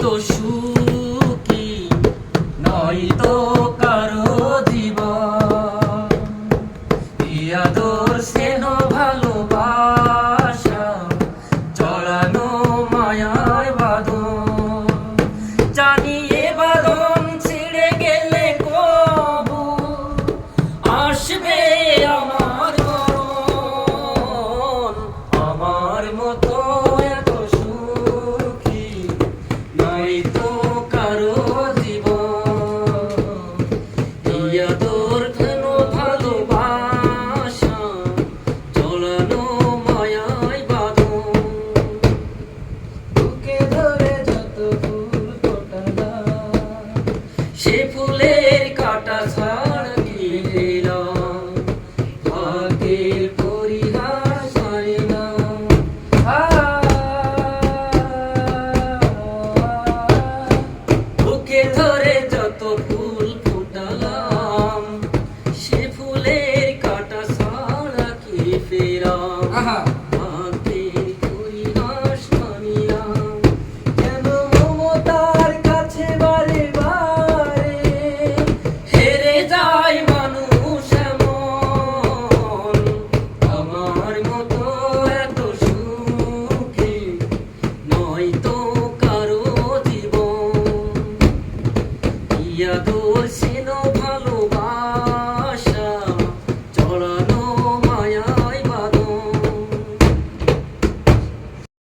এত সুখী নয়তো কারো জীবন। আদর স্নেহ ভালোবাসা জড়ানো মায়ায় বাঁধন। জানি এ বাঁধন ছিঁড়ে গেলে কবু আসবে আমার মরণ। আমার মতো এত সুখী নয়তো কারো জীবন। আদর কেন ভালোবাসা জড়ানো মায়ায় বাঁধন। বুকে ধরে যত ফুল ফোটালাম সে ফুলের কাঁটা ছাড়া কি দিলাম। ভাগ্যের পরিহাস হয় না। বুকে ধরে যত ফুল ফোটালাম সে ফুলের কাঁটা ছাড়া কি ফেরাম। ভাগ্যের পরিহাস মানিলাম। কেন মমতার কাছে বারে বারে হেরে যায় মানুষ এমন। আমার মতো এত সুখী নয়তো কারো জীবন। আদর